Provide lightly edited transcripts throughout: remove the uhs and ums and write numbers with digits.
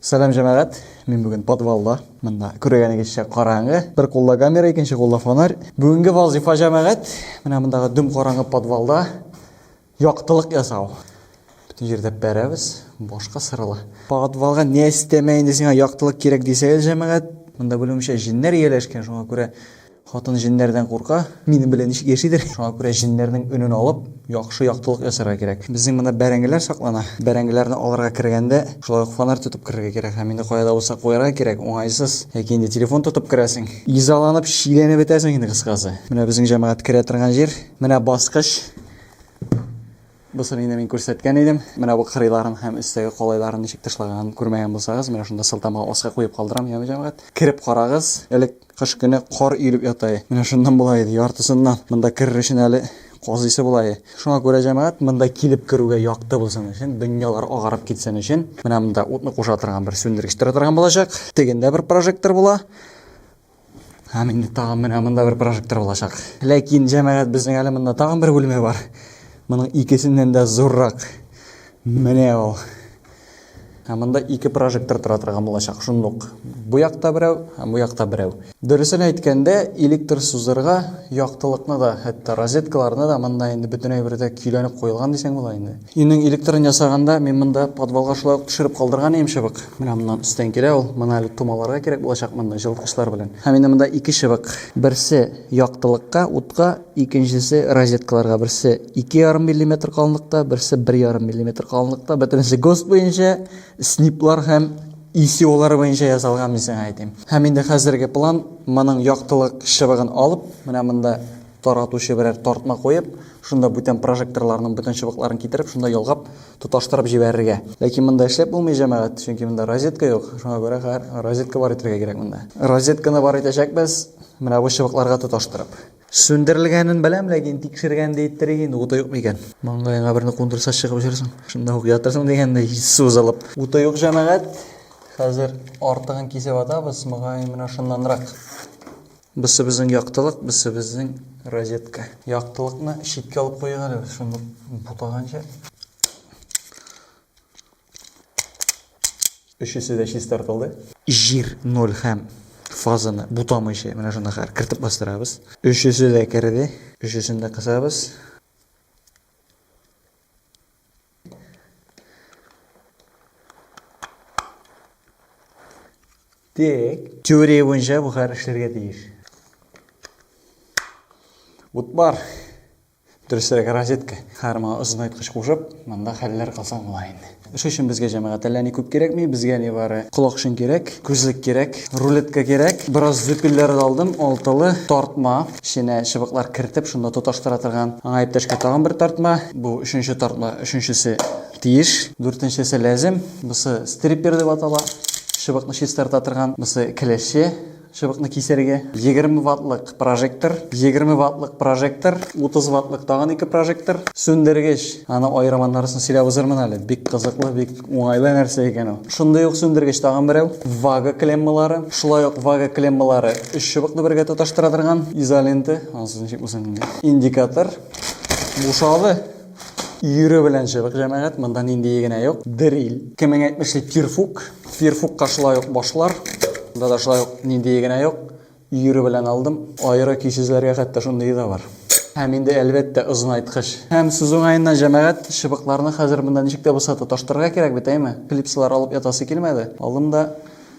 Салам жамағат, мен бүгін подвалда, мында көрегені кеші қараңғы, бір қолда камера, екінші қолда фонарь. Бүгінгі вазифа жамағат, мындағы дүм қараңғы подвалда яқтылық ясау. Бүтін жерде бәріміз, бошқа сырылы. Подвалға не істемейін десең, яқтылық керек десең жамағат, мында бөлімше жиннер елешкен, шоңа көре Хатын жиннерден қорқа, мені білен ішік ешідер. Шоңа көре жиннердің үнін алып, яқшы яқтылық ясарға керек. Біздің мында бәрәңгілер сақлана. Бәрәңгілерді аларға кіргенде, шулай фонарь тұтып кірге керек. Әмінде қояда болса қойарға керек, оңайсыз. Екенде телефон тұтып кіресің. Изаланып, шиленіп бітесің енді қысқасы. Міне біздің жамағат кіре тұрған жер. Міне басқыш. Бұсын енді мен көрсеткен едім. Міне бұл қырайларын һәм үстегі қолайларын нешік тышылғанын көрмеген болсаңыз, міне шында сылтамаға осқа қойып қалдырам, яғни жамағат. Кіріп қарағыз, әлі қыш күні қор үйіліп ятайы. Міне шындан болайды, яртысынан мында кірір үшін әлі қозысы болайы. Шуңа көре жамағат, мында келіп кіруге яқты болсын үшін, дүниялар ағарып кетсен үшін, міне мында отны қоша тұрған бір сөндіргіштер тұрған болашақ. Тегенде бір прожектор бола. Әмінде тағын міне мында бір прожектор болашақ. Ләкин жамағат біздің әлі мында тағын бір бөлме бар. Мұның икесінен де зоррақ. Міне ол. Мында екі прожектор тұра тұрған болашақ шындық. Бұ яқта біреу, бұ яқта біреу. Дөрісін әйткенде электр сузырға яқтылықны да, әтті розеткаларына да мында енді бүтін бірде күйленіп қойылған десең бола енді. Үйінің электрін жасағанда мен мында подвалға шылай түшіріп қалдырған ем шыбық. Мына мұнан үстен келе ол, мұна әлі тумаларға керек болашақ мында жылытқыштар білен. Әмінде мында екі шыбық. Бірсі яқтылыққа, утқа, екіншісі розеткаларға. Бірсі 2,5 мм қалыңдықта, бірсі 1,5 мм қалыңдықта. Бітінісі ГОСТ бойынша сниплар һәм ICO-лар бойынша ясалған мен айтайын. Һәм енді қазіргі план мұның яқтылық шыбығын алып, мында таратушы бірер тартма қойып, шында бүтін прожекторларының бүтін шыбықларын кетіріп, шында елғап тұташтырып жіберерге. Ләкин мында эшләп булмый жамағат, чөнки мында розетка жоқ. Шуңа күрә розетка бар итәргә кирәк мында. Розетканы бар итәчәкбез, менә бу шыбыкларга тоташтырып. Сөндерелгәнен беләм, ләкин тикшергәндә иттергән инде ута юк микән. Маңгаеңа берне кундырса чыгып җирсең. Шунда ук ятырсың дигәндә сез алып. Ута юк җәмәгать. Хәзер артыгын кисеп атабыз, маңгаең менә шунданрак. Бысы безнең яктылык, бысы безнең розетка. Яктылыкны шиткә алып куйган әле, шуны бутаганча. Өчесе дә чистартылды. Жир 0 һәм фазаны бутамыйча менә шунда хәр кертеп бастырабыз. Өчесе дә керде, өчесен дә кысабыз. Тек, теория буенча бу хәр эшләргә тиеш. Бут бар. Дөресрәк розетка. Һәрма ызынайткыч кушып, монда хәлләр калсаң була инде. Эш өчен безгә җәмәгать әллә ни күп кирәкми, безгә ни бары колакчын кирәк, күзлек кирәк, рулетка кирәк. Бераз зөпилләр алдым, алтылы тартма, içine шыбыклар кертеп, шунда тоташтыра торган. Аңа иптәшкә тагын бер тартма. Бу өченче тартма, өченчесе тиеш, дүртенчесе ләзим. Бусы стриппер дип атала. Шыбыкны чистарта торган, бусы келеше. Шыбыкны кисәргә 20 ваттлык прожектор, 20 ваттлык прожектор, 30 ваттлык тагын 2 прожектор, сөндергеч. Аны айраманнарысын сөйләп узырмын әле. Бик кызыклы, бик уңайлы нәрсә икән ул. Шундай ук сөндергеч тагын берәү, вага клеммалары, шулай ук вага клеммалары 3 шыбыкны бергә тоташтыра торган изоленты, азын узын индикатор, бушалы. Йөрү белән шыбык җәмәгать, монда нинди генә юк. Дрил, кемең әйтмешли фирфук, фирфукка шулай ук башлар. Монда да шулай ук нинди генә юк. Йөрү белән алдым. Айры кисезләргә хәтта шундый да бар. Һәм инде әлбәттә озынайткыч. Һәм сүз уңаеннан җәмәгать шыбыкларны хәзер монда ничек тә булса тоташтырырга кирәк бит, әйме? Клипслар алып ятасы килмәде. Алдым да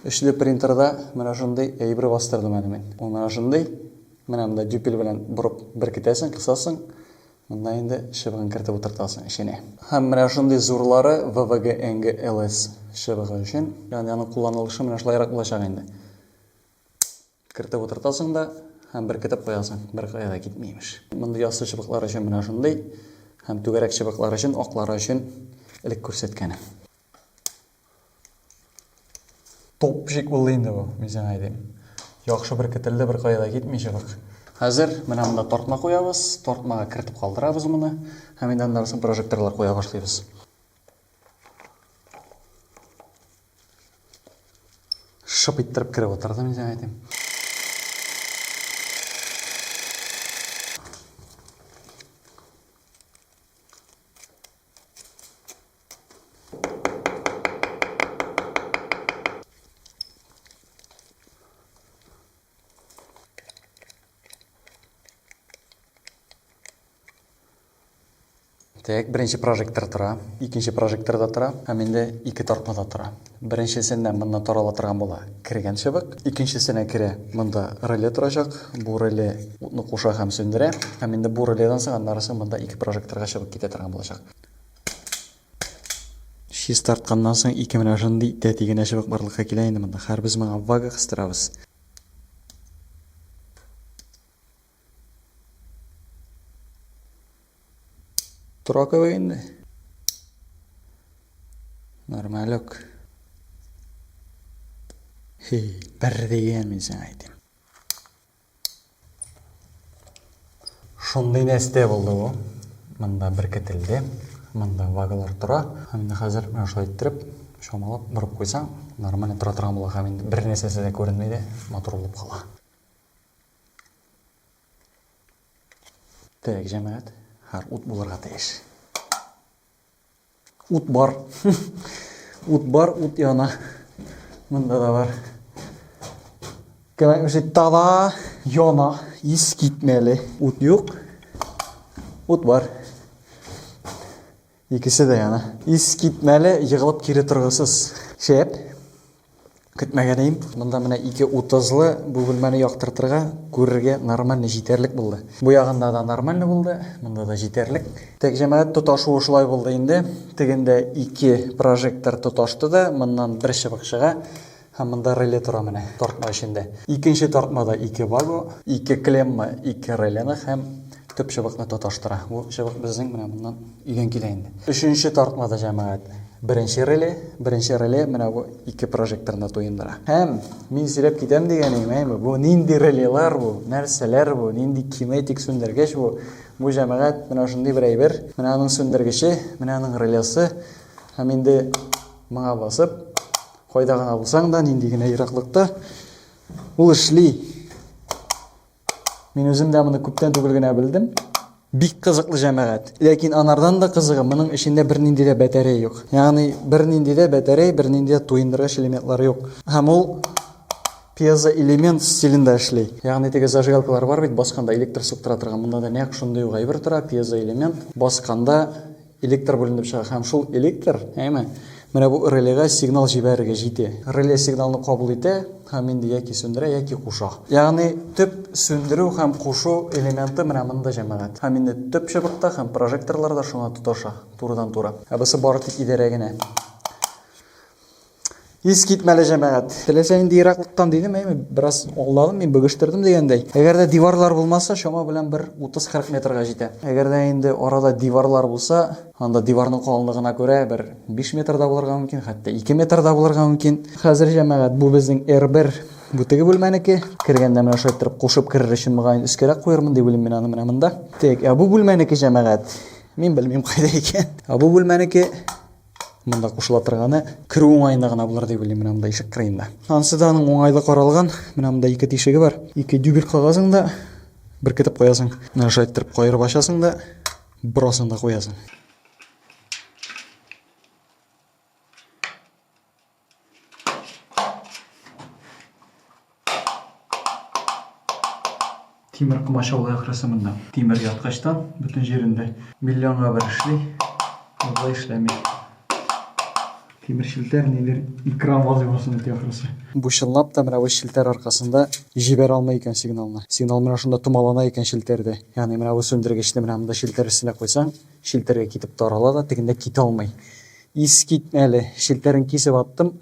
эшле принтерда менә шундый әйбер бастырдым әле мен. Ул менә шундый. Менә монда дюпель белән бурып беркетәсең, кысасың. Монда инде шыбыгын кертеп утыртасың içine. Һәм менә шундый зурлары VVG-NG-LS шыбыгы өчен, ягъни аның кулланылышы менә шулайрак булачак инде. Кертеп утыртасың да һәм беркетеп куясың, бер кая да китмеймеш. Монда ясы шыбыклар өчен менә шундый, һәм түгәрәк шыбыклар өчен, аклары өчен элек күрсәткәне. Топчик булды инде бу, мин сиңа әйтәм. Яхшы беркетелде, бер кая да китмей шыбык. Хәзер менә монда тартма куябыз, тартмага кертеп калдырабыз моны, һәм инде аннан соң прожекторлар куя башлыйбыз. Шып иттереп кереп утырды, мин сиңа әйтәм. Так, бірінші прожектор тұра, екінші прожекторда тұра, һәм инде ике тартмада тұра. Біріншісінен мында тарала тұрған бола кірген шыбық, икенчесенә кире мында реле тұрачак. Бу реле утны куша һәм сөндерә. Һәм инде бу реледән соң аннарысы мында ике прожекторга чыгып китә торган булачак. Шиз тартканнан соң ике менә шундый тәтигенә чыбык барлыкка килә инде монда. Һәрбез моңа вага кыстырабыз. Тора көбөй инде. Нормалек. Бер деген мен сен айтайм. Шундый нәрсе булды бу. Монда беркетилди. Монда вагалар тора. Һәм инде хәзер менә шулай иттереп, шомалап борып куйсаң, нормаль тора торган була. Һәм инде бер нәрсәсе дә күренмәйди, матур булып кала. Так, җәмәгать, һәр ут булырга тиеш. Ут бар. Ут бар, ут яна. Монда да бар. Кемәк мишет тада яна, ис китмәле. Ут юк. Ут бар. Икесе дә яна. Ис китмәле, егылып кире торгысыз. Шәп. Көтмәгәнем. Монда менә 2:30-лы бу бүлмәне яктыртырга, күрергә нормаль җитәрлек булды. Бу ягында да нормаль булды, монда да җитәрлек. Тек җәмәгать тоташу шулай булды инде. Тегендә 2 прожектор тоташты да, моннан бер чыбык чыга. Һәм монда реле тора менә тартма эчендә. Икенче тартмада 2 ваго, 2 клемма, 2 релені һәм төп чыбыкны тоташтыра. Бу чыбык безнең менә моннан өйгән килә инде. Өченче тартмада җәмәгать Беренче реле менә бу 2 прожекторны туендыра. Һәм мин сөйләп китәм дигәнем, әйме, бу нинди релелар бу, нәрсәләр бу, нинди кинетик сүндергеч бу. Бу җәмәгать менә шундый бер әйбер, менә аның сүндергече, менә аның релесы, һәм инде моңа басып, кайда гына булсаң да, нинди генә ераклыкта ул эшли. Мин үзем дә моны күптән түгел генә белдем. Бик кызыклы җәмәгать. Ләкин анардан да кызыгы, моның эчендә бер нинди дә батарея юк. Ягъни бер нинди дә батарея, бер нинди дә туендыргыч элементлар юк. Һәм ул пьезоэлемент стилендә эшли. Ягъни теге зажигалкалар бар бит, басканда электр суктыра торган. Монда да нәкъ шундый ук әйбер тора, пьезоэлемент. Басканда электр бүленеп чыга. Һәм шул электр, әйме, менә бу релега сигнал җибәрергә җитә. Реле сигналны кабул итә, һәм инде яки сүндерә, яки куша. Ягъни төп сүндерү һәм кушу элементы менә монда җәмәгать. Һәм инде төп чыбыкта һәм прожекторларда шуңа тоташа, турыдан-туры. Әбесе бары тик идәрә генә. Ис китмәле җәмәгать. Теләсә инде ераклыктан дидем, әйме, бераз алдадым, мин бөгештирдем дигәндәй. Әгәр дә диварлар булмаса, шома белән бер 30-40 метрга җитә. Әгәр дә инде арада диварлар булса, анда диварның калынлыгына күрә бер 5 метрда булырга мөмкин, хәтта 2 метрда булырга мөмкин. Хәзер җәмәгать бу безнең R1 бу теге бүлмәнеке. Кергәндә менә шулай торып кушып кирер өчен мөгаен өскәрәк куярмын дип уйлыйм мин аны менә монда. Тик, бу бүлмәнеке җәмәгать. Мин белмим кайда икән. Бу бүлмәнеке монда кушыла торганы кирү уңайында гына булыр дип уйлыйм менә монда ишек кырыенда. Анысы да аның уңайлы каралган. Менә монда 2 тишеге бар. 2 дюбель кагазың да беркетеп куясың. Менә шулай иттереп кайырып ачасың да бросын да куясың. Тимер кымачаулы ахрысы монда. Тимер яткачтан бүтән җирендә миллионга бер эшли. Булай эшләми. Тимер шилтәр нилер экран вазыйфасын үтә ахрысы. Бу чынлап та менә бу шилтәр аркасында җибәрә алмый икән сигналны. Сигнал менә шунда томалана икән шилтәрдә. Ягъни менә бу сүндергечне менә монда шилтәр өстенә куйсаң, шилтәргә китеп тарала да тегендә китә алмый. Ис китмәле. Шилтәрен кисеп аттым.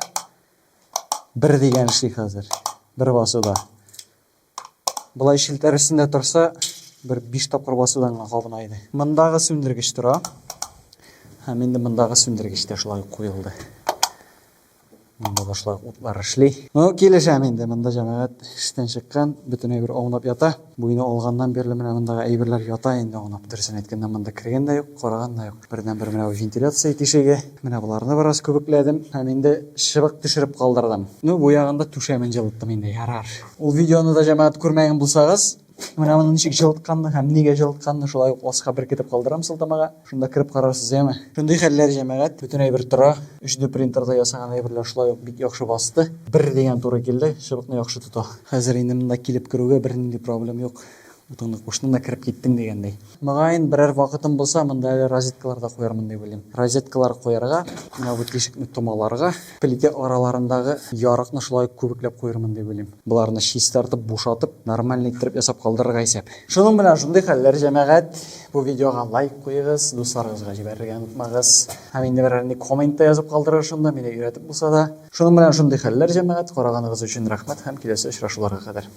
Бер дигән эшли хәзер. Бер басуда. Булай шилтәр өстендә торса, бер 5 тапкыр басудан гына кабына иде. Мондагы сүндергеч тора. Һәм инде мондагы сүндергеч тә шулай куелды. Монда башлай утлар эшли. Ну, килешәм инде монда җәмәгать эштән чыккан, бүтән әйбер аунап ята. Буйны алганнан бирле менә мондагы әйберләр ята инде аунап. Дөресен әйткәндә монда кергән дә юк, караган да юк. Бердән-бер менә вентиляция тишеге. Менә буларны бераз күбекләдем һәм инде чыбык төшереп калдырдым. Ну, бу ягында түшәмен җылыттым инде, ярар. Ул видеоны да җәмәгать күрмәгән булсагыз, менә моны ничек җылытканны һәм нигә җылытканны шулай ук аска беркетеп калдырам сылтамага. Шунда кирип карарсыз, яме. Шундый хәлләр җәмәгать, бүтән әйбер тора. 3D принтерда ясаган әйберләр шулай ук бик яхшы басты. Бер дигән туры килде, чыбыкны яхшы тота. Хәзер инде монда килеп керүгә бер нинди проблем юк. утыңдык ушунда кирип кеттиң дегендей. Мыгайын берер вакытым болса, мында эле розеткаларда коярмын деп ойлойм. Розеткалар коярга, мына бу тешикни томаларга плите араларындагы ярыкны ушулай көбүклөп коярмын деп ойлойм. Буларны чистартып, бушатып, нормальный иттерип ясап калдырырга эсеп. Шуның менен ушундый хәлләр җәмәгать. Бу видеога лайк куйыгыз, дусларыгызга җибәрергә унутмагыз. Һәм инде берәр комментта язып калдырыгыз, шунда мине өйрәтеп булса да. Шуның менен ушундый хәлләр җәмәгать. Караганыгыз өчен рәхмәт һәм киләсе очрашуларга кадәр.